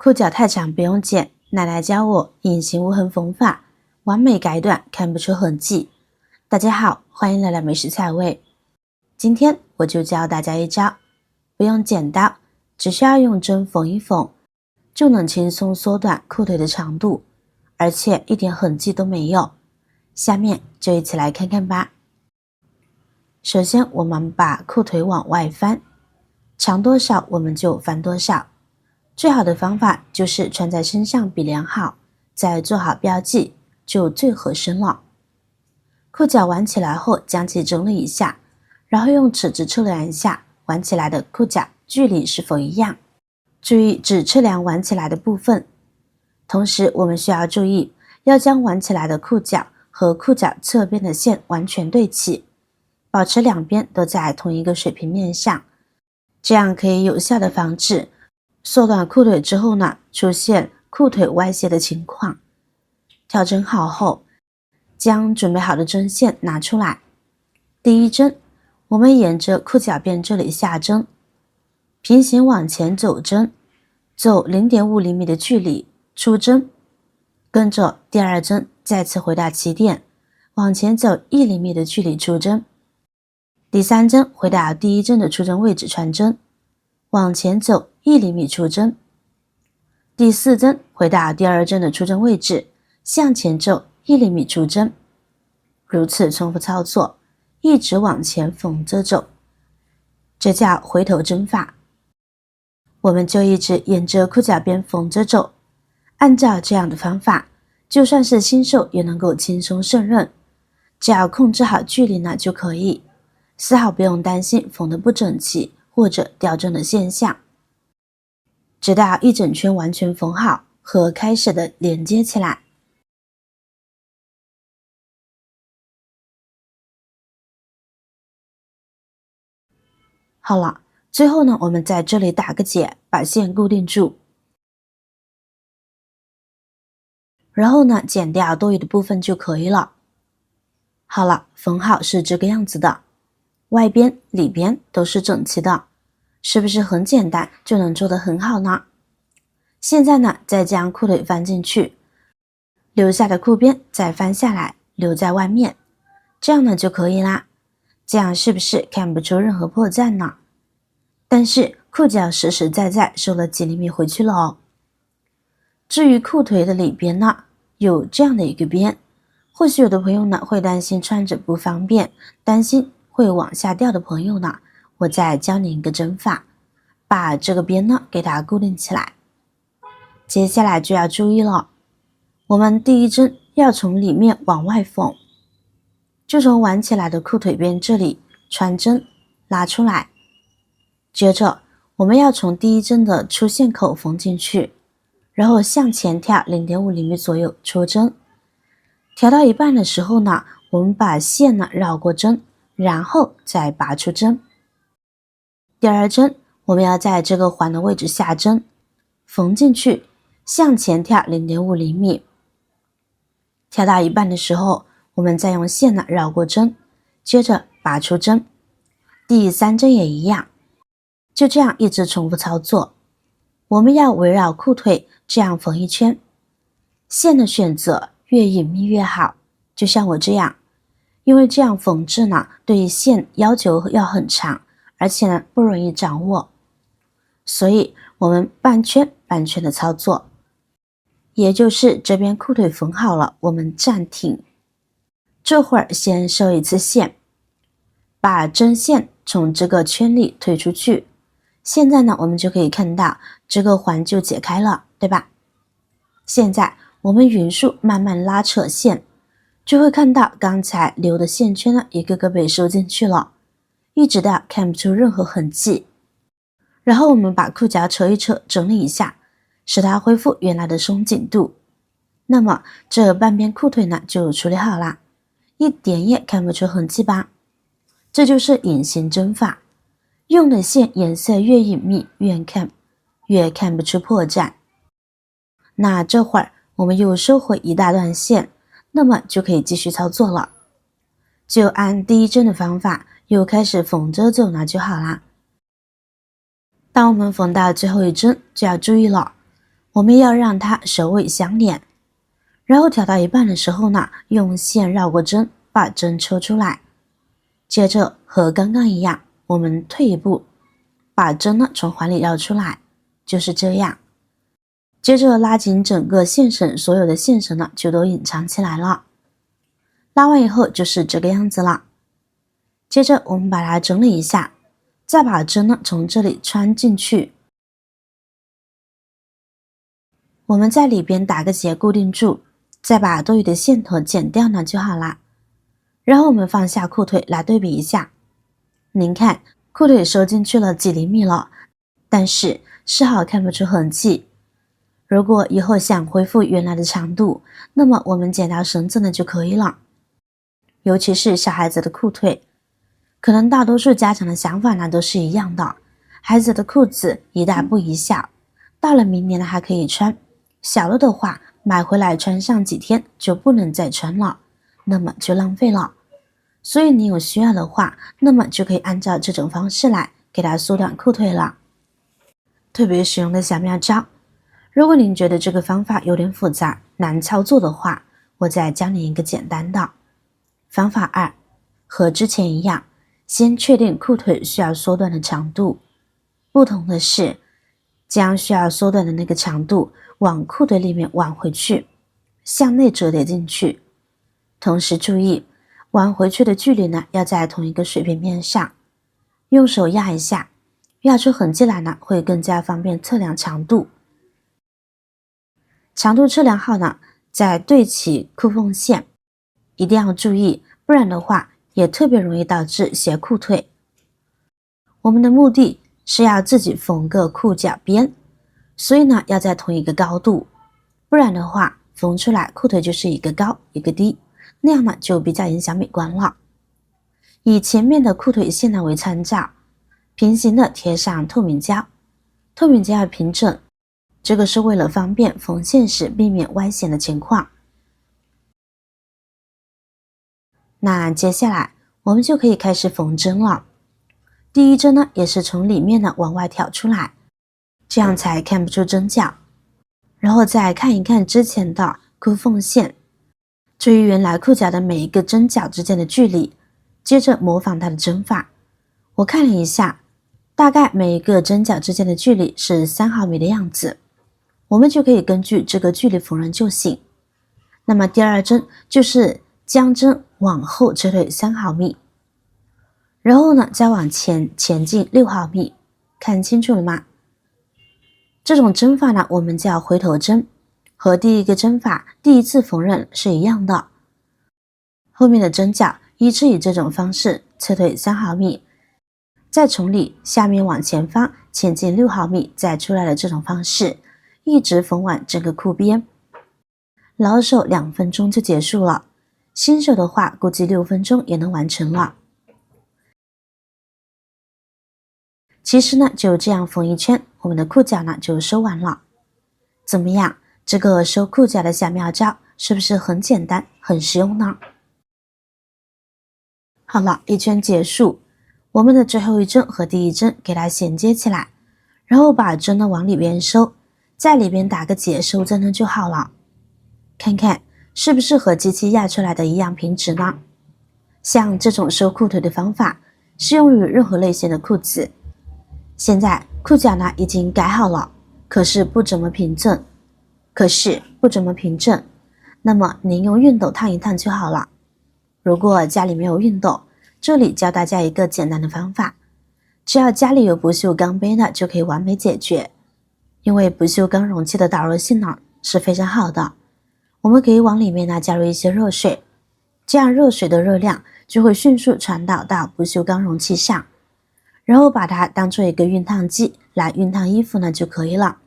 裤脚太长不用剪，奶奶教我隐形无痕缝法，完美改短，看不出痕迹。大家好，欢迎来到美食菜味。今天我就教大家一招，不用剪刀，只需要用针缝一缝，就能轻松缩短裤腿的长度，而且一点痕迹都没有。下面就一起来看看吧。首先我们把裤腿往外翻，长多少我们就翻多少。最好的方法就是穿在身上比量好，再做好标记，就最合身了。裤脚挽起来后将其整理一下，然后用尺子测量一下挽起来的裤脚距离是否一样，注意只测量挽起来的部分。同时我们需要注意，要将挽起来的裤脚和裤脚侧边的线完全对齐，保持两边都在同一个水平面上，这样可以有效的防止缩短裤腿之后呢，出现裤腿歪斜的情况。调整好后，将准备好的针线拿出来。第一针，我们沿着裤脚边这里下针，平行往前走针，走 0.5 厘米的距离出针，跟着第二针再次回到起点，往前走1厘米的距离出针。第三针回到第一针的出针位置穿针，往前走1厘米出针。第四针回到第二针的出针位置，向前走1厘米出针。如此重复操作，一直往前缝着走，这叫回头针法。我们就一直沿着裤脚边缝着走，按照这样的方法，就算是新手也能够轻松胜任，只要控制好距离呢就可以，丝毫不用担心缝得不整齐或者掉针的现象。直到一整圈完全缝好，和开始的连接起来。好了，最后呢，我们在这里打个结，把线固定住。然后呢，剪掉多余的部分就可以了。好了，缝好是这个样子的，外边、里边都是整齐的，是不是很简单就能做得很好呢？现在呢，再将裤腿翻进去，留下的裤边再翻下来，留在外面，这样呢就可以啦。这样是不是看不出任何破绽呢？但是裤脚实实在在收了几厘米回去了哦。至于裤腿的里边呢，有这样的一个边，或许有的朋友呢会担心穿着不方便，担心会往下掉的朋友呢，我再教你一个针法，把这个边呢给它固定起来。接下来就要注意了，我们第一针要从里面往外缝，就从挽起来的裤腿边这里穿针拉出来，接着我们要从第一针的出线口缝进去，然后向前跳 0.5 厘米左右出针，调到一半的时候呢，我们把线呢绕过针，然后再拔出针。第二针我们要在这个环的位置下针，缝进去，向前跳 0.5 厘米，调到一半的时候，我们再用线呢绕过针，接着拔出针。第三针也一样，就这样一直重复操作。我们要围绕裤腿这样缝一圈，线的选择越隐秘越好，就像我这样，因为这样缝制呢，对线要求要很长，而且呢不容易掌握，所以我们半圈半圈的操作。也就是这边裤腿缝好了，我们暂停，这会儿先收一次线，把针线从这个圈里推出去。现在呢，我们就可以看到这个环就解开了，对吧？现在我们匀速慢慢拉扯线，就会看到刚才留的线圈呢，一个个被收进去了，一直到看不出任何痕迹。然后我们把裤脚扯一扯，整理一下，使它恢复原来的松紧度。那么这半边裤腿呢就处理好啦，一点也看不出痕迹吧？这就是隐形针法，用的线颜色越隐秘，越看不出破绽。那这会儿我们又收回一大段线，那么就可以继续操作了。就按第一针的方法，又开始缝着走呢就好啦。当我们缝到最后一针就要注意了，我们要让它首尾相连，然后调到一半的时候呢，用线绕过针，把针抽出来。接着和刚刚一样，我们退一步，把针呢从环里绕出来，就是这样。接着拉紧整个线绳，所有的线绳呢就都隐藏起来了。拉完以后就是这个样子了。接着我们把它整理一下，再把针呢从这里穿进去，我们在里边打个结固定住，再把多余的线头剪掉呢就好啦。然后我们放下裤腿来对比一下，您看裤腿收进去了几厘米了，但是丝毫看不出痕迹。如果以后想恢复原来的长度，那么我们剪条绳子呢就可以了。尤其是小孩子的裤腿，可能大多数家长的想法呢都是一样的，孩子的裤子一大不宜小，到了明年呢还可以穿，小了的话买回来穿上几天就不能再穿了，那么就浪费了。所以你有需要的话，那么就可以按照这种方式来给它缩短裤腿了。特别实用的小妙招，如果您觉得这个方法有点复杂难操作的话，我再教你一个简单的方法2，和之前一样，先确定裤腿需要缩短的长度，不同的是将需要缩短的那个长度往裤腿里面挽回去，向内折叠进去。同时注意挽回去的距离呢要在同一个水平面上，用手压一下，压出痕迹来呢会更加方便测量长度。长度测量好呢，再对齐裤缝线，一定要注意，不然的话也特别容易导致斜裤腿。我们的目的是要自己缝个裤脚边，所以呢要在同一个高度，不然的话缝出来裤腿就是一个高一个低，那样呢就比较影响美观了。以前面的裤腿线呢为参照，平行的贴上透明胶，透明胶要平整，这个是为了方便缝线时避免歪斜的情况。那接下来我们就可以开始缝针了。第一针呢也是从里面呢往外挑出来，这样才看不出针脚。然后再看一看之前的裤缝线，注意原来裤脚的每一个针脚之间的距离，接着模仿它的针法。我看了一下，大概每一个针脚之间的距离是3毫米的样子，我们就可以根据这个距离缝纫就行。那么第二针就是将针往后撤退3毫米，然后呢再往前进6毫米，看清楚了吗？这种针法呢我们叫回头针，和第一个针法第一次缝纫是一样的。后面的针脚依次以这种方式撤退3毫米，再从里下面往前方前进6毫米，再出来的这种方式，一直缝完整个裤边。老手2分钟就结束了，新手的话估计6分钟也能完成了。其实呢就这样缝一圈，我们的裤脚呢就收完了。怎么样，这个收裤脚的小妙招是不是很简单很实用呢？好了，一圈结束，我们的最后一针和第一针给它衔接起来，然后把针呢往里边收，在里边打个结收针呢就好了。看看是不是和机器压出来的一样平直呢？像这种收裤腿的方法适用于任何类型的裤子。现在裤脚呢已经改好了，可是不怎么平整，那么您用熨斗烫一烫就好了。如果家里没有熨斗，这里教大家一个简单的方法，只要家里有不锈钢杯的就可以完美解决。因为不锈钢容器的导热性能是非常好的，我们可以往里面呢加入一些热水，这样热水的热量就会迅速传导到不锈钢容器上，然后把它当做一个熨烫机来熨烫衣服呢就可以了。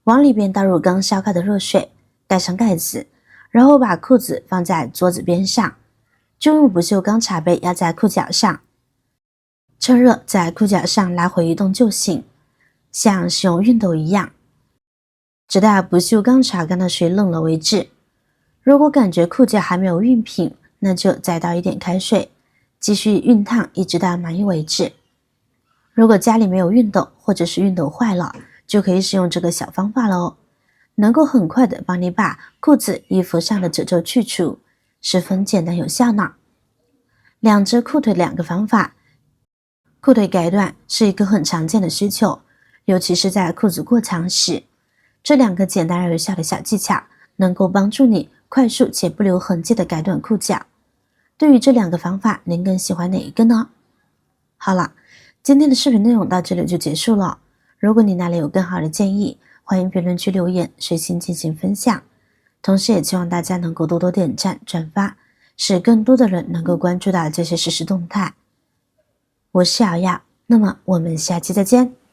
往里边倒入刚烧开的热水，盖上盖子，然后把裤子放在桌子边上，就用不锈钢茶杯压在裤脚上，趁热在裤脚上来回移动就行，像使用熨斗一样，直到不锈钢茶缸的水冷了为止。如果感觉裤脚还没有熨平，那就再倒一点开水，继续熨烫一直到满意为止。如果家里没有熨斗，或者是熨斗坏了，就可以使用这个小方法了哦。能够很快的帮你把裤子、衣服上的褶皱去除，十分简单有效呢。两只裤腿两个方法。裤腿改短是一个很常见的需求，尤其是在裤子过长时。这两个简单而有效的小技巧，能够帮助你快速且不留痕迹的改短裤脚。对于这两个方法，您更喜欢哪一个呢？好了，今天的视频内容到这里就结束了。如果你那里有更好的建议，欢迎评论区留言，随心进行分享。同时也希望大家能够多多点赞、转发，使更多的人能够关注到这些实时动态。我是瑶瑶，那么我们下期再见。